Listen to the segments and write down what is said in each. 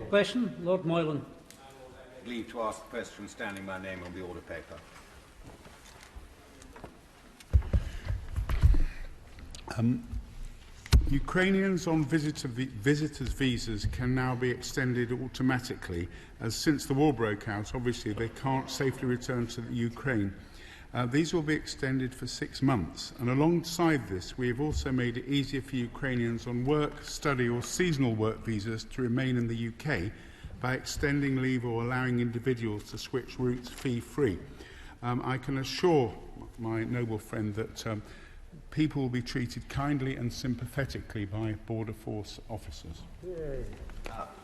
Question, Lord Moylan. Leave to ask the question standing my name on the order paper. Ukrainians on visitors' visas can now be extended automatically, as since the war broke out, obviously they can't safely return to the Ukraine. These will be extended for 6 months, and alongside this we have also made it easier for Ukrainians on work, study or seasonal work visas to remain in the UK by extending leave or allowing individuals to switch routes fee-free. I can assure my noble friend that people will be treated kindly and sympathetically by Border Force officers.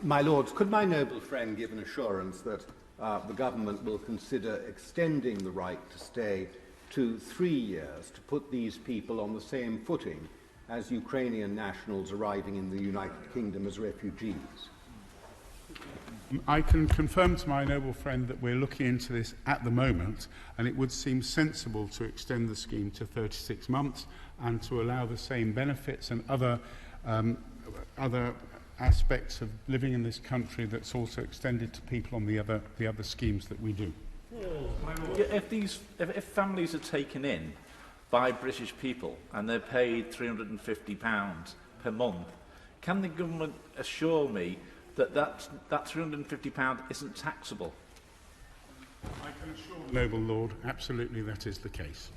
My Lords, could my noble friend give an assurance that the government will consider extending the right to stay to 3 years to put these people on the same footing as Ukrainian nationals arriving in the United Kingdom as refugees? I can confirm to my noble friend that we're looking into this at the moment, and it would seem sensible to extend the scheme to 36 months and to allow the same benefits and other aspects of living in this country that's also extended to people on the other schemes that we do. If families are taken in by British people and they're paid £350 per month, can the government assure me that £350 isn't taxable? I can assure the noble Lord, absolutely that is the case.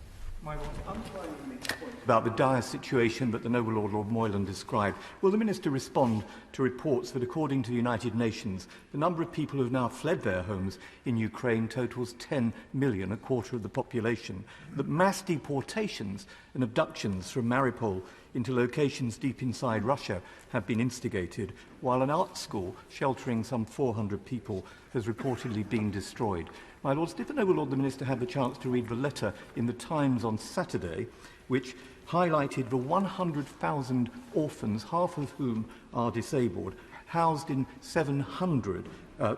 About the dire situation that the noble Lord Moylan described, will the Minister respond to reports that, according to the United Nations, the number of people who have now fled their homes in Ukraine totals 10 million, a quarter of the population, that mass deportations and abductions from Mariupol into locations deep inside Russia have been instigated, while an art school sheltering some 400 people has reportedly been destroyed? My Lords, did the noble Lord the Minister have the chance to read the letter in the Times on Saturday, which highlighted the 100,000 orphans, half of whom are disabled, housed in 700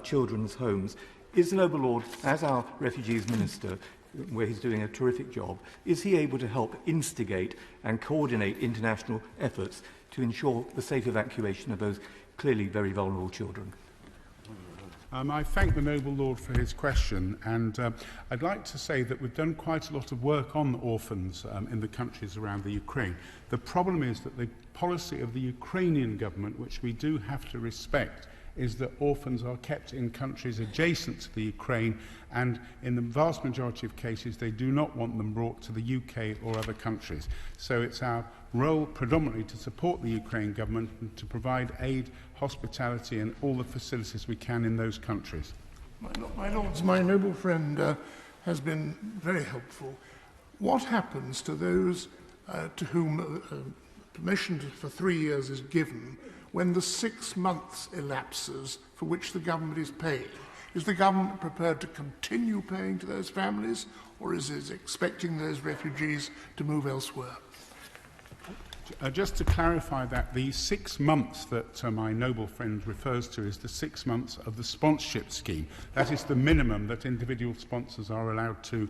children's homes? Is the noble Lord, as our Refugees Minister, where he's doing a terrific job, is he able to help instigate and coordinate international efforts to ensure the safe evacuation of those clearly very vulnerable children? I thank the noble Lord for his question, and I'd like to say that we've done quite a lot of work on orphans in the countries around the Ukraine. The problem is that the policy of the Ukrainian government, which we do have to respect, is that orphans are kept in countries adjacent to the Ukraine, and in the vast majority of cases they do not want them brought to the UK or other countries. So it's our role predominantly to support the Ukraine government and to provide aid, hospitality and all the facilities we can in those countries. My Lords, my noble friend has been very helpful. What happens to those to whom permission for 3 years is given when the 6 months elapses for which the government is paying? Is the government prepared to continue paying to those families, or is it expecting those refugees to move elsewhere? Just to clarify that, the 6 months that my noble friend refers to is the 6 months of the sponsorship scheme. That is the minimum that individual sponsors are allowed to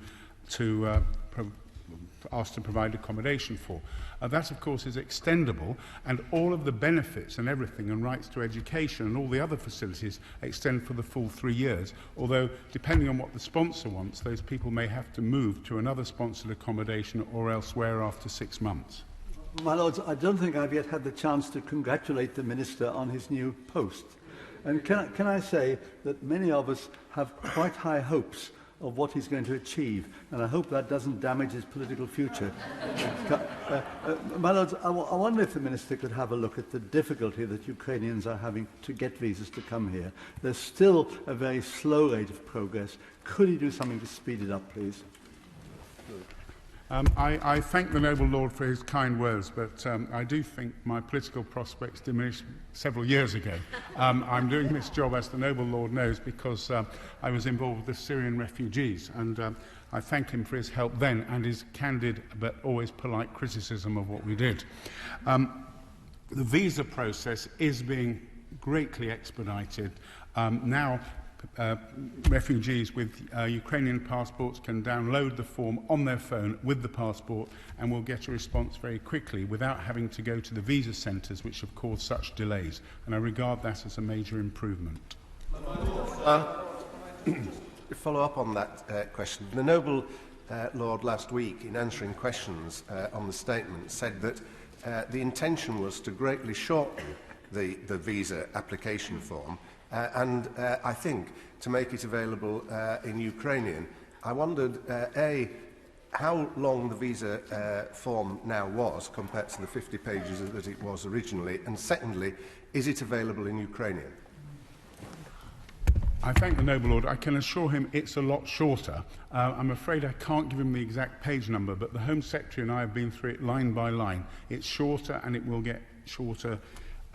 asked to provide accommodation for. That, of course, is extendable, and all of the benefits and everything and rights to education and all the other facilities extend for the full 3 years, although, depending on what the sponsor wants, those people may have to move to another sponsored accommodation or elsewhere after 6 months. My Lords, I don't think I've yet had the chance to congratulate the Minister on his new post. And can I say that many of us have quite high hopes of what he's going to achieve, and I hope that doesn't damage his political future. My Lords, I wonder if the Minister could have a look at the difficulty that Ukrainians are having to get visas to come here. There's still a very slow rate of progress. Could he do something to speed it up, please? I thank the noble Lord for his kind words, but I do think my political prospects diminished several years ago. I'm doing this job, as the noble Lord knows, because I was involved with the Syrian refugees, and I thank him for his help then and his candid but always polite criticism of what we did. The visa process is being greatly expedited. Now, refugees with Ukrainian passports can download the form on their phone with the passport and will get a response very quickly without having to go to the visa centres which have caused such delays. And I regard that as a major improvement. Follow up on that question. The Noble Lord last week, in answering questions on the statement, said that the intention was to greatly shorten the visa application form and I think to make it available in Ukrainian. I wondered, A, how long the visa form now was compared to the 50 pages that it was originally, and secondly, is it available in Ukrainian? I thank the Noble Lord. I can assure him it's a lot shorter. I'm afraid I can't give him the exact page number, but the Home Secretary and I have been through it line by line. It's shorter and it will get shorter,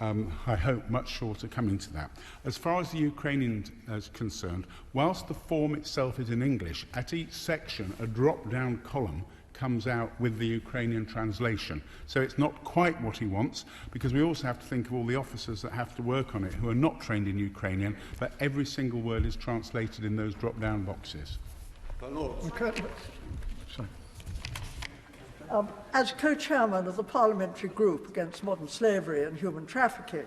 I hope, much shorter coming to that. As far as the Ukrainian is concerned, whilst the form itself is in English, at each section a drop-down column comes out with the Ukrainian translation. So it's not quite what he wants, because we also have to think of all the officers that have to work on it who are not trained in Ukrainian, but every single word is translated in those drop-down boxes. As co-chairman of the parliamentary group against modern slavery and human trafficking,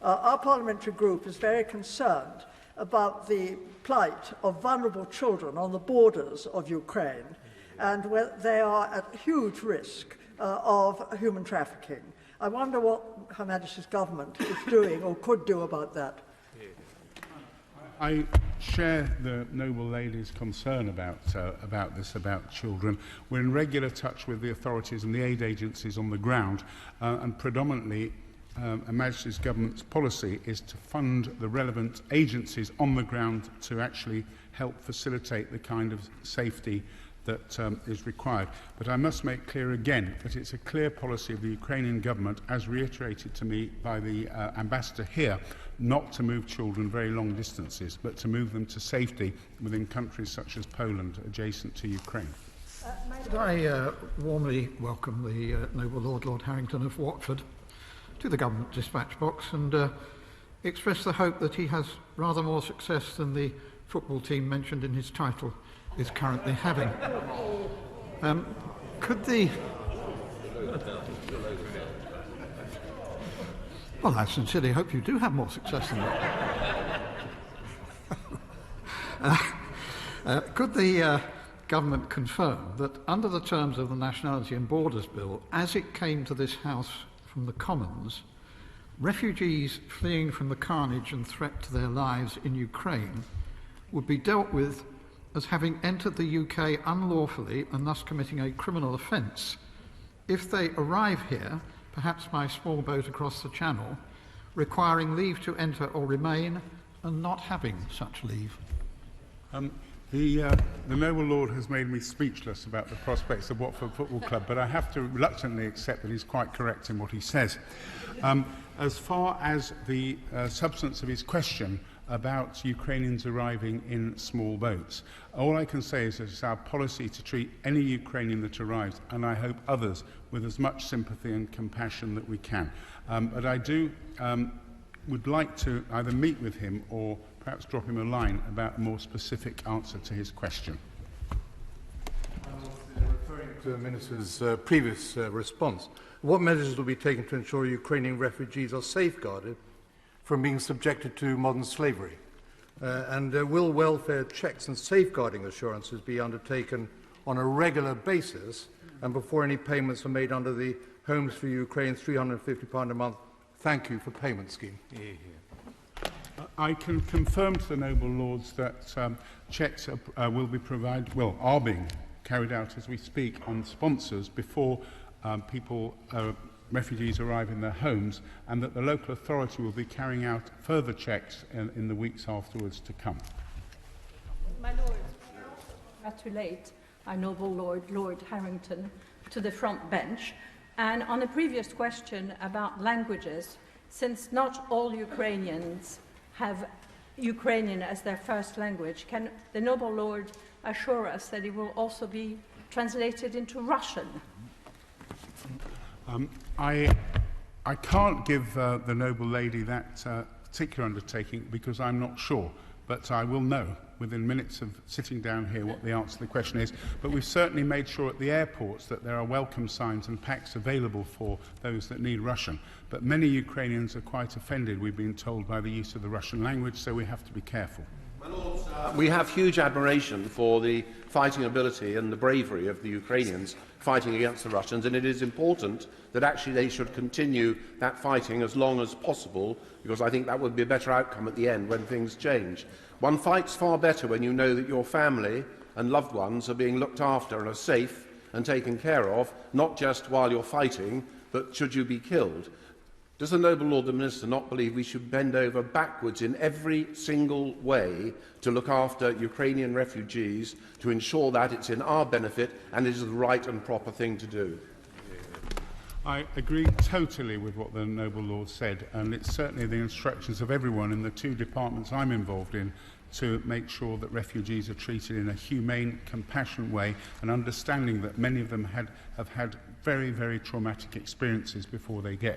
our parliamentary group is very concerned about the plight of vulnerable children on the borders of Ukraine, and where they are at huge risk of human trafficking. I wonder what Her Majesty's government is doing or could do about that. I share the Noble Lady's concern about this, about children. We're in regular touch with the authorities and the aid agencies on the ground, and predominantly Her Majesty's government's policy is to fund the relevant agencies on the ground to actually help facilitate the kind of safety that is required. But I must make clear again that it's a clear policy of the Ukrainian government, as reiterated to me by the ambassador here, not to move children very long distances, but to move them to safety within countries such as Poland, adjacent to Ukraine. Could I warmly welcome the Noble Lord, Lord Harrington of Watford, to the government dispatch box and express the hope that he has rather more success than the football team mentioned in his title is currently having. Could the... Well, I sincerely hope you do have more success than that. Could the government confirm that under the terms of the Nationality and Borders Bill, as it came to this House from the Commons, refugees fleeing from the carnage and threat to their lives in Ukraine would be dealt with as having entered the UK unlawfully and thus committing a criminal offence if they arrive here, perhaps by small boat across the Channel, requiring leave to enter or remain and not having such leave? The Noble Lord has made me speechless about the prospects of Watford Football Club, but I have to reluctantly accept that he's quite correct in what he says. As far as the substance of his question about Ukrainians arriving in small boats, all I can say is that it's our policy to treat any Ukrainian that arrives, and I hope others, with as much sympathy and compassion that we can. But I do would like to either meet with him or perhaps drop him a line about a more specific answer to his question. Referring to the Minister's previous response, what measures will be taken to ensure Ukrainian refugees are safeguarded from being subjected to modern slavery? And will welfare checks and safeguarding assurances be undertaken on a regular basis and before any payments are made under the Homes for Ukraine's £350 a month thank you for payment scheme? I can confirm to the Noble Lords that checks will be provided, well, are being carried out as we speak on sponsors before refugees arrive in their homes, and that the local authority will be carrying out further checks in the weeks afterwards to come. My Lord, congratulate our Noble Lord, Lord Harrington, to the front bench. And on a previous question about languages, since not all Ukrainians have Ukrainian as their first language, can the Noble Lord assure us that it will also be translated into Russian? I can't give the Noble Lady that particular undertaking because I'm not sure. but I will know within minutes of sitting down here what the answer to the question is. But we've certainly made sure at the airports that there are welcome signs and packs available for those that need Russian. But many Ukrainians are quite offended, we've been told, by the use of the Russian language, so we have to be careful. We have huge admiration for the fighting ability and the bravery of the Ukrainians fighting against the Russians, and it is important that actually they should continue that fighting as long as possible, because I think that would be a better outcome at the end when things change. One fights far better when you know that your family and loved ones are being looked after and are safe and taken care of, not just while you're fighting, but should you be killed. Does the Noble Lord the Minister not believe we should bend over backwards in every single way to look after Ukrainian refugees, to ensure that it's in our benefit and it is the right and proper thing to do? I agree totally with what the Noble Lord said, and it's certainly the instructions of everyone in the two departments I'm involved in to make sure that refugees are treated in a humane, compassionate way, and understanding that many of them have had very, very traumatic experiences before they get